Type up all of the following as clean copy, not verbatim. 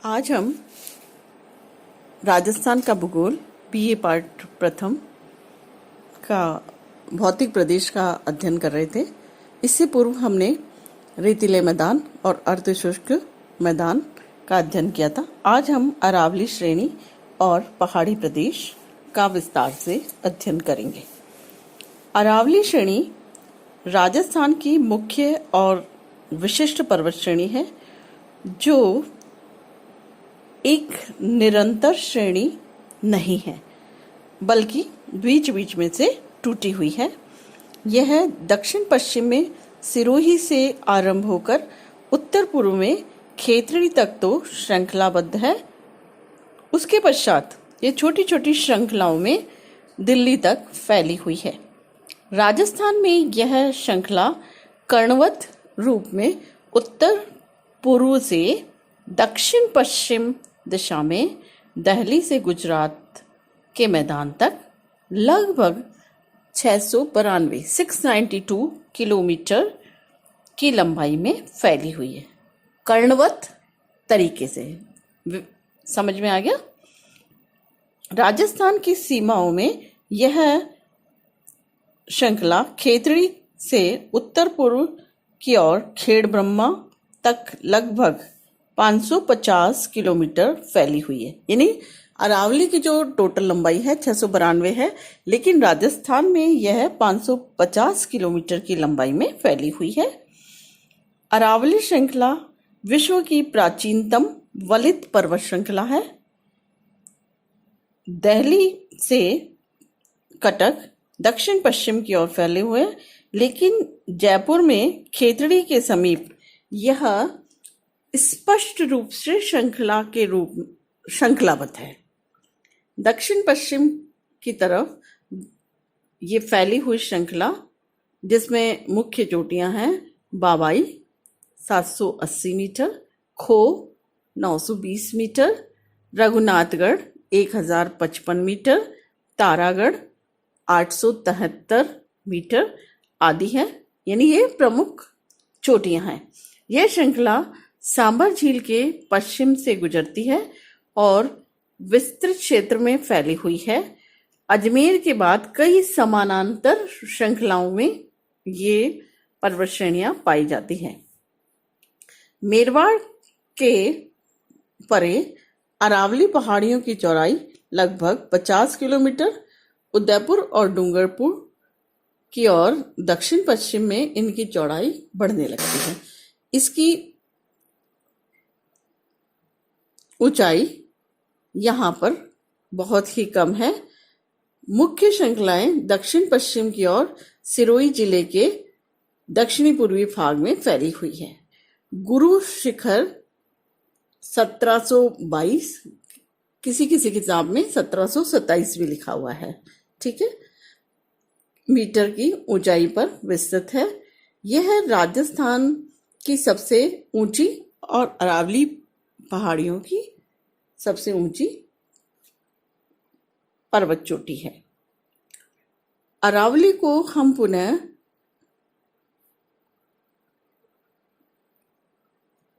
आज हम राजस्थान का भूगोल बीए पार्ट प्रथम का भौतिक प्रदेश का अध्ययन कर रहे थे। इससे पूर्व हमने रेतीले मैदान और अर्धशुष्क मैदान का अध्ययन किया था। आज हम अरावली श्रेणी और पहाड़ी प्रदेश का विस्तार से अध्ययन करेंगे। अरावली श्रेणी राजस्थान की मुख्य और विशिष्ट पर्वत श्रेणी है, जो एक निरंतर श्रेणी नहीं है, बल्कि बीच बीच में से टूटी हुई है। यह दक्षिण पश्चिम में सिरोही से आरंभ होकर उत्तर पूर्व में खेतड़ी तक तो श्रृंखलाबद्ध है। उसके पश्चात ये छोटी छोटी श्रृंखलाओं में दिल्ली तक फैली हुई है। राजस्थान में यह श्रृंखला कर्णवत रूप में उत्तर पूर्व से दक्षिण पश्चिम दिशा में दिल्ली से गुजरात के मैदान तक लगभग 692 किलोमीटर की लंबाई में फैली हुई है। कर्णवत तरीके से समझ में आ गया। राजस्थान की सीमाओं में यह श्रृंखला खेतड़ी से उत्तर पूर्व की ओर खेड़ ब्रह्मा तक लगभग 550 किलोमीटर फैली हुई है। यानी अरावली की जो टोटल लंबाई है 692 है, लेकिन राजस्थान में यह 550 किलोमीटर की लंबाई में फैली हुई है। अरावली श्रृंखला विश्व की प्राचीनतम वलित पर्वत श्रृंखला है। दिल्ली से कटक दक्षिण पश्चिम की ओर फैले हुए हैं, लेकिन जयपुर में खेतड़ी के समीप यह स्पष्ट रूप से श्रृंखलाबद्ध है। दक्षिण पश्चिम की तरफ ये फैली हुई श्रृंखला, जिसमें मुख्य चोटियां हैं Babai 780 metre, Kho 920 metre, Raghunathgarh 1055 metre, Taragarh 873 metre आदि है। यानी ये प्रमुख चोटियां हैं। यह श्रृंखला सांबर झील के पश्चिम से गुजरती है और विस्तृत क्षेत्र में फैली हुई है। अजमेर के बाद कई समानांतर श्रृंखलाओं में ये पर्वत श्रेणियां पाई जाती हैं। मेरवाड़ के परे अरावली पहाड़ियों की चौड़ाई लगभग 50 किलोमीटर, उदयपुर और डूंगरपुर की ओर दक्षिण पश्चिम में इनकी चौड़ाई बढ़ने लगती है। इसकी ऊंचाई यहाँ पर बहुत ही कम है। मुख्य श्रृंखलाएं दक्षिण पश्चिम की ओर सिरोही जिले के दक्षिणी पूर्वी भाग में फैली हुई है। गुरु शिखर 1722, किसी किसी किताब में 1727 भी लिखा हुआ है, ठीक है, मीटर की ऊंचाई पर विस्तृत है। यह राजस्थान की सबसे ऊंची और अरावली पहाड़ियों की सबसे ऊंची पर्वत चोटी है। अरावली को हम पुनः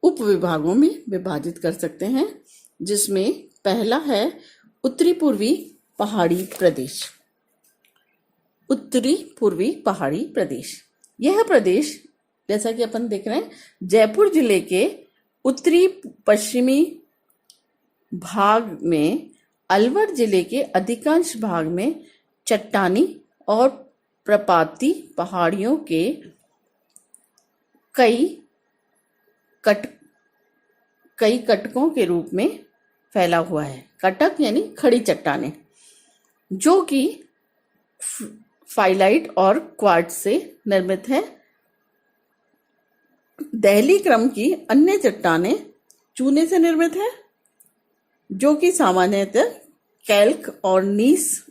उप विभागों में विभाजित कर सकते हैं, जिसमें पहला है उत्तरी पूर्वी पहाड़ी प्रदेश। उत्तरी पूर्वी पहाड़ी प्रदेश, यह प्रदेश जैसा कि अपन देख रहे हैं जयपुर जिले के उत्तरी पश्चिमी भाग में, अलवर जिले के अधिकांश भाग में चट्टानी और प्रपाती पहाड़ियों के कई कटकों के रूप में फैला हुआ है। कटक यानी खड़ी चट्टानें, जो कि फाइलाइट और क्वार्ट्ज से निर्मित है। दिल्ली क्रम की अन्य चट्टानें चूने से निर्मित है, जो कि सामान्यतः कैल्क और नीस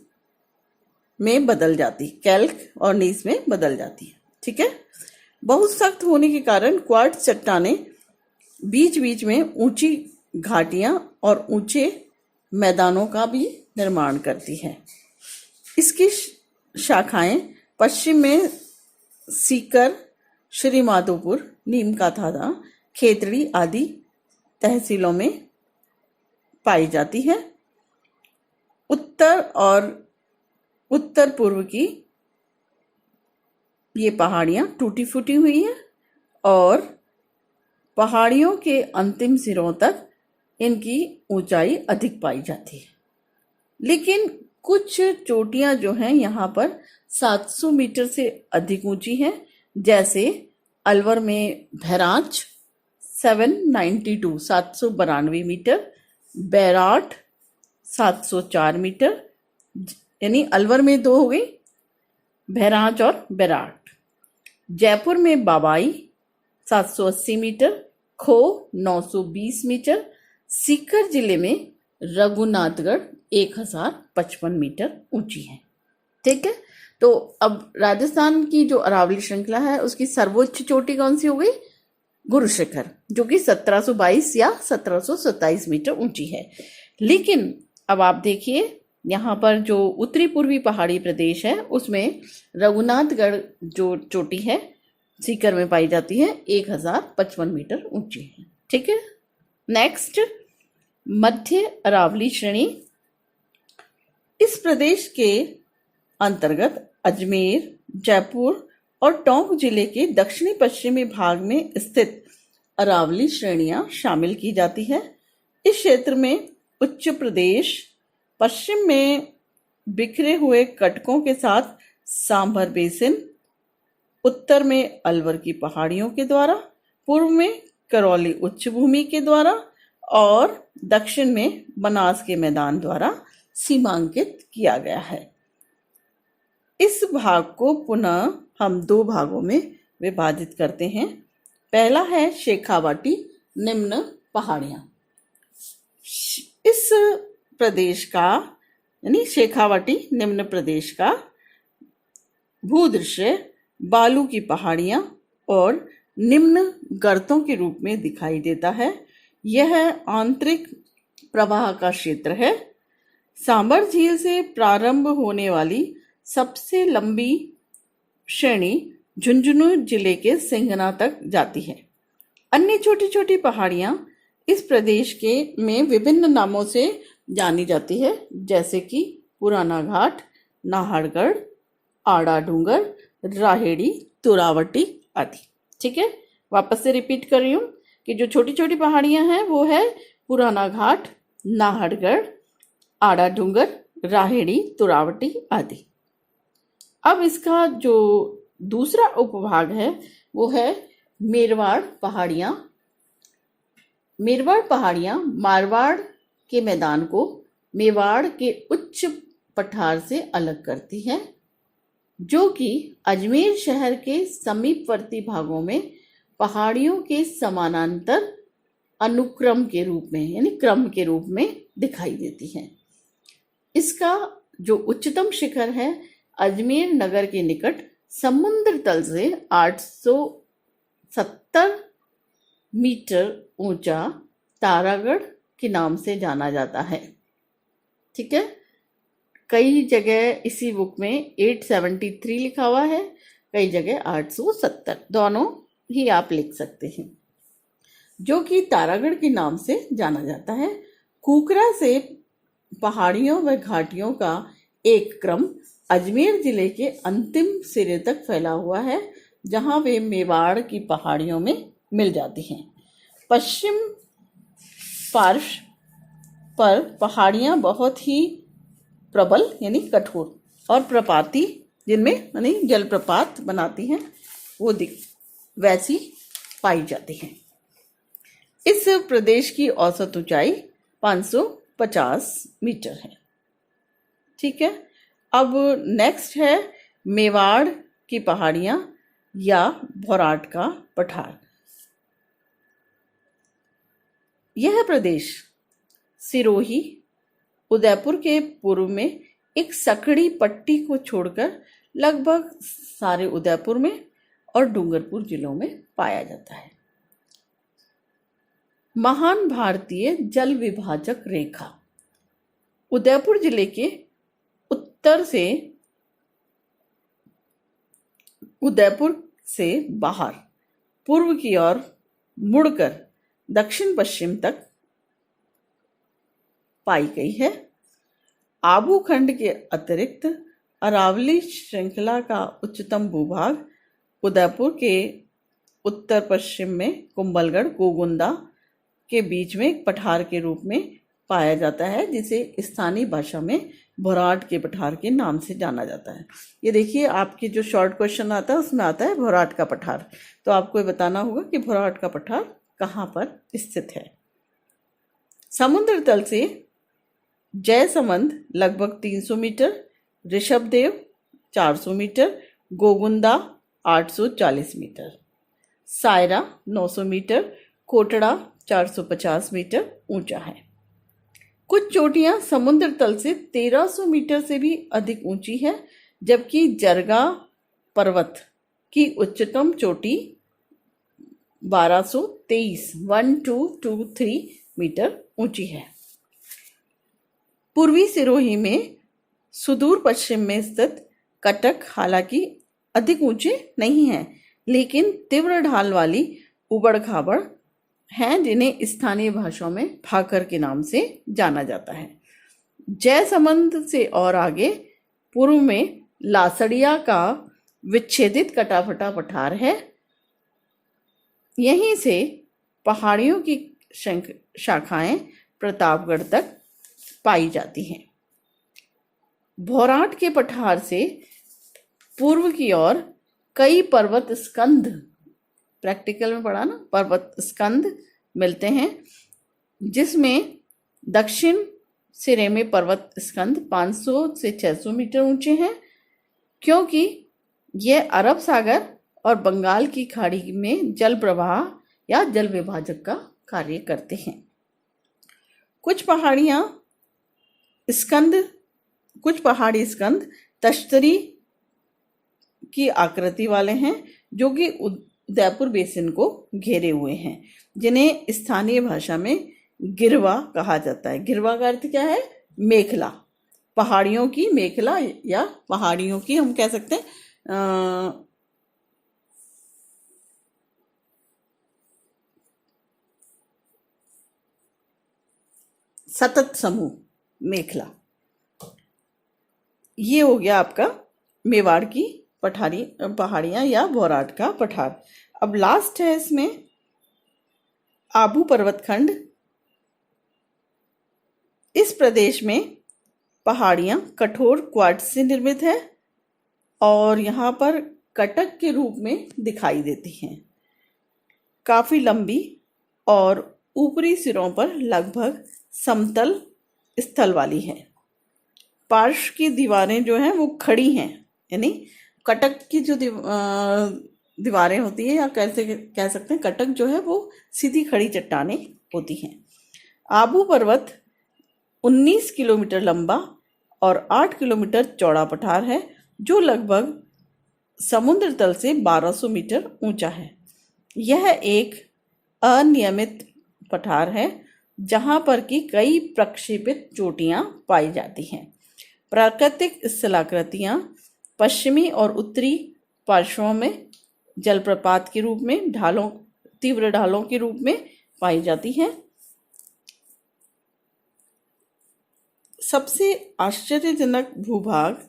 में बदल जाती है, ठीक है। बहुत सख्त होने के कारण क्वार्ट्ज चट्टानें बीच बीच में ऊंची घाटियां और ऊंचे मैदानों का भी निर्माण करती है। इसकी शाखाएं पश्चिम में सीकर, श्री माधोपुर, नीम का थाना, खेतड़ी आदि तहसीलों में पाई जाती है। उत्तर और उत्तर पूर्व की ये पहाड़ियां टूटी फूटी हुई हैं और पहाड़ियों के अंतिम सिरों तक इनकी ऊंचाई अधिक पाई जाती है। लेकिन कुछ चोटियां जो हैं यहाँ पर 700 मीटर से अधिक ऊंची हैं, जैसे अलवर में भैरांच 792 मीटर, बैराट 704 मीटर, यानी अलवर में दो हो गई, भैरांच और बैराट। जयपुर में बाबाई 780 मीटर, खो 920 मीटर, सीकर जिले में रघुनाथगढ़ 1055 मीटर ऊंची है। ठीक है, तो अब राजस्थान की जो अरावली श्रृंखला है उसकी सर्वोच्च चोटी कौन सी हो गई? गुरु शिखर, जो कि 1722 या 1727 मीटर ऊंची है। लेकिन अब आप देखिए यहाँ पर जो उत्तरी पूर्वी पहाड़ी प्रदेश है उसमें रघुनाथगढ़ जो चोटी है सीकर में पाई जाती है 1055 मीटर ऊंची है। ठीक है, नेक्स्ट मध्य अरावली श्रेणी। इस प्रदेश के अंतर्गत अजमेर, जयपुर और टोंक जिले के दक्षिणी पश्चिमी भाग में स्थित अरावली श्रेणियां शामिल की जाती है। इस क्षेत्र में उच्च प्रदेश, पश्चिम में बिखरे हुए कटकों के साथ सांभर बेसिन, उत्तर में अलवर की पहाड़ियों के द्वारा, पूर्व में करौली उच्च भूमि के द्वारा और दक्षिण में बनास के मैदान द्वारा सीमांकित किया गया है। इस भाग को पुनः हम दो भागों में विभाजित करते हैं। पहला है शेखावाटी निम्न पहाड़ियां। इस प्रदेश का यानी शेखावाटी निम्न प्रदेश का भूदृश्य बालू की पहाड़ियां और निम्न गर्तों के रूप में दिखाई देता है। यह आंतरिक प्रवाह का क्षेत्र है। सांबर झील से प्रारंभ होने वाली सबसे लंबी श्रेणी झुंझुनू जिले के सिंघना तक जाती है। अन्य छोटी छोटी पहाड़ियां इस प्रदेश के में विभिन्न नामों से जानी जाती है, जैसे कि पुराना घाट, नाहरगढ़, आड़ा डूंगर, राहेड़ी, तुरावटी आदि। ठीक है, वापस से रिपीट कर रही हूँ कि जो छोटी छोटी पहाड़ियां हैं वो है पुराना घाट, नाहरगढ़, आड़ा डूंगर, राहेड़ी, तुरावटी आदि। अब इसका जो दूसरा उपभाग है वो है मेरवाड़ पहाड़ियां। मेरवाड़ पहाड़ियां मारवाड़ के मैदान को मेवाड़ के उच्च पठार से अलग करती हैं, जो कि अजमेर शहर के समीपवर्ती भागों में पहाड़ियों के समानांतर अनुक्रम के रूप में यानी क्रम के रूप में दिखाई देती हैं। इसका जो उच्चतम शिखर है अजमेर नगर के निकट समुद्र तल से 870 मीटर ऊंचा तारागढ़ के नाम से जाना जाता है। ठीक है, कई जगह इसी बुक में 873 लिखा हुआ है, कई जगह 870, दोनों ही आप लिख सकते हैं, जो कि तारागढ़ के नाम से जाना जाता है। कुकरा से पहाड़ियों व घाटियों का एक क्रम अजमेर जिले के अंतिम सिरे तक फैला हुआ है, जहां वे मेवाड़ की पहाड़ियों में मिल जाती हैं। पश्चिम पार्श्व पर पहाड़ियां बहुत ही प्रबल यानी कठोर और प्रपाती, जिनमें यानी जलप्रपात बनाती हैं, वो वैसी पाई जाती हैं। इस प्रदेश की औसत ऊंचाई 550 मीटर है। ठीक है, अब नेक्स्ट है मेवाड़ की पहाड़ियां या भौराट का पठार। यह प्रदेश सिरोही, उदयपुर के पूर्व में एक सकड़ी पट्टी को छोड़कर लगभग सारे उदयपुर में और डूंगरपुर जिलों में पाया जाता है। महान भारतीय जल विभाजक रेखा उदयपुर जिले के उत्तर से उदयपुर से बाहर पूर्व की ओर मुड़कर दक्षिण पश्चिम तक पाई गई है। आबू खंड के अतिरिक्त अरावली श्रृंखला का उच्चतम भूभाग उदयपुर के उत्तर पश्चिम में कुंभलगढ़ गोगुंदा के बीच में एक पठार के रूप में पाया जाता है, जिसे स्थानीय भाषा में भोराट के पठार के नाम से जाना जाता है। ये देखिए, आपके जो शॉर्ट क्वेश्चन आता है उसमें आता है भोराट का पठार, तो आपको ये बताना होगा कि भोराट का पठार कहाँ पर स्थित है। समुद्र तल से जयसमंद लगभग 300 metre, Rishabhdev 400 metre, Gogunda 840 metre, Sayra 900 metre, Kotra 450 metre ऊंचा है। कुछ चोटियां समुद्र तल से 1300 मीटर से भी अधिक ऊंची है, जबकि जरगा पर्वत की उच्चतम चोटी 1223 मीटर ऊंची है। पूर्वी सिरोही में सुदूर पश्चिम में स्थित कटक हालांकि अधिक ऊंचे नहीं हैं, लेकिन तीव्र ढाल वाली उबड़ खाबड़ हैं, जिन्हें स्थानीय भाषाओं में भाकर के नाम से जाना जाता है। जयसमंद से और आगे पूर्व में लासड़िया का विच्छेदित कटाफटा पठार है। यहीं से पहाड़ियों की शाखाएं प्रतापगढ़ तक पाई जाती हैं। भोराट के पठार से पूर्व की ओर कई पर्वत स्कंध, प्रैक्टिकल में पढ़ा ना, पर्वत स्कंध मिलते हैं, जिसमें दक्षिण सिरे में पर्वत स्कंध 500 से 600 मीटर ऊंचे हैं, क्योंकि यह अरब सागर और बंगाल की खाड़ी में जल प्रवाह या जल विभाजक का कार्य करते हैं। कुछ पहाड़ी स्कंद तश्तरी की आकृति वाले हैं, जो कि उदयपुर बेसिन को घेरे हुए हैं, जिन्हें स्थानीय भाषा में गिरवा कहा जाता है। गिरवा का अर्थ क्या है? मेखला, पहाड़ियों की मेखला, या पहाड़ियों की हम कह सकते हैं सतत समूह, मेखला। ये हो गया आपका मेवाड़ की पहाड़ियां या भोराट का पठार। अब लास्ट है इसमें आबू पर्वतखंड। इस प्रदेश में पहाड़ियां कठोर क्वार्ट्ज से निर्मित है और यहाँ पर कटक के रूप में दिखाई देती हैं। काफी लंबी और ऊपरी सिरों पर लगभग समतल स्थल वाली है। पार्श्व की दीवारें जो हैं वो खड़ी हैं, यानी कटक की जो दीवारें होती है, या कैसे कह सकते हैं, कटक जो है वो सीधी खड़ी चट्टानें होती हैं। आबू पर्वत 19 किलोमीटर लंबा और 8 किलोमीटर चौड़ा पठार है, जो लगभग समुद्र तल से 1200 मीटर ऊंचा है। यह एक अनियमित पठार है, जहां पर की कई प्रक्षेपित चोटियां पाई जाती हैं। प्राकृतिक स्थलाकृतियां पश्चिमी और उत्तरी पार्श्वों में जलप्रपात के रूप में तीव्र ढालों के रूप में पाई जाती हैं। सबसे आश्चर्यजनक भूभाग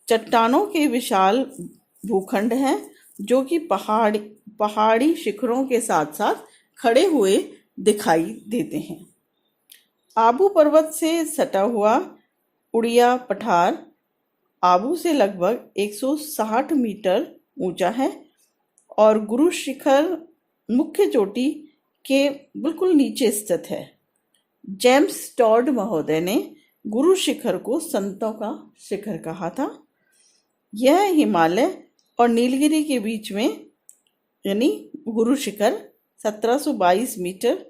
चट्टानों के विशाल भूखंड हैं, जो कि पहाड़ी शिखरों के साथ साथ खड़े हुए दिखाई देते हैं। आबू पर्वत से सटा हुआ उड़िया पठार आबू से लगभग 160 मीटर ऊंचा है और गुरु शिखर मुख्य चोटी के बिल्कुल नीचे स्थित है। जेम्स टॉड महोदय ने गुरु शिखर को संतों का शिखर कहा था। यह हिमालय और नीलगिरी के बीच में, यानी गुरु शिखर 1722 मीटर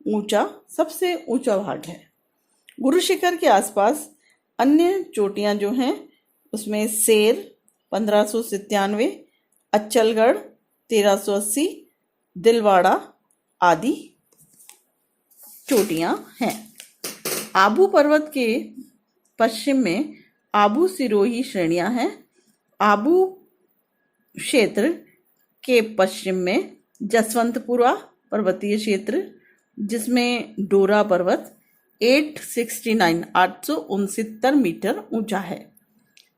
ऊंचा सबसे ऊंचा भाग है। गुरु शिखर के आसपास अन्य चोटियां जो हैं उसमें सेर 1597, अच्चलगढ़ 1380, दिलवाड़ा आदि चोटियां हैं। आबू पर्वत के पश्चिम में आबू सिरोही श्रेणियां हैं। आबू क्षेत्र के पश्चिम में जसवंतपुरा पर्वतीय क्षेत्र, जिसमें डोरा पर्वत 869 मीटर ऊंचा है।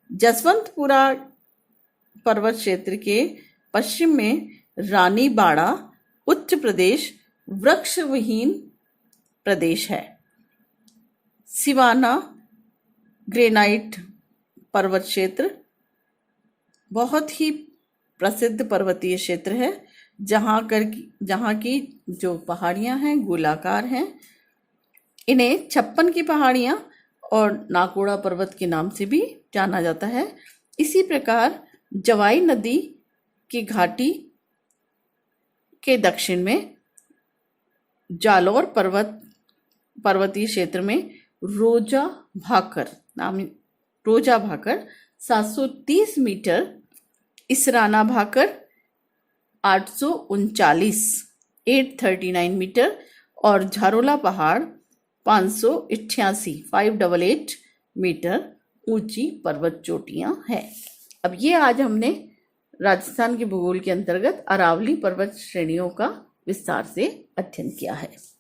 जसवंतपुरा पर्वत क्षेत्र के पश्चिम में रानीबाड़ा उच्च प्रदेश वृक्षविहीन प्रदेश है। सिवाना ग्रेनाइट पर्वत क्षेत्र बहुत ही प्रसिद्ध पर्वतीय क्षेत्र है, जहाँ की जो पहाड़ियाँ हैं गोलाकार हैं। इन्हें 56 की पहाड़ियाँ और नाकोड़ा पर्वत के नाम से भी जाना जाता है। इसी प्रकार जवाई नदी की घाटी के दक्षिण में जालौर पर्वतीय क्षेत्र में रोजा भाकर 730 मीटर, इसराना भाकर 839 मीटर और झारोला पहाड़ 588 मीटर ऊंची पर्वत चोटियां हैं। अब ये आज हमने राजस्थान के भूगोल के अंतर्गत अरावली पर्वत श्रेणियों का विस्तार से अध्ययन किया है।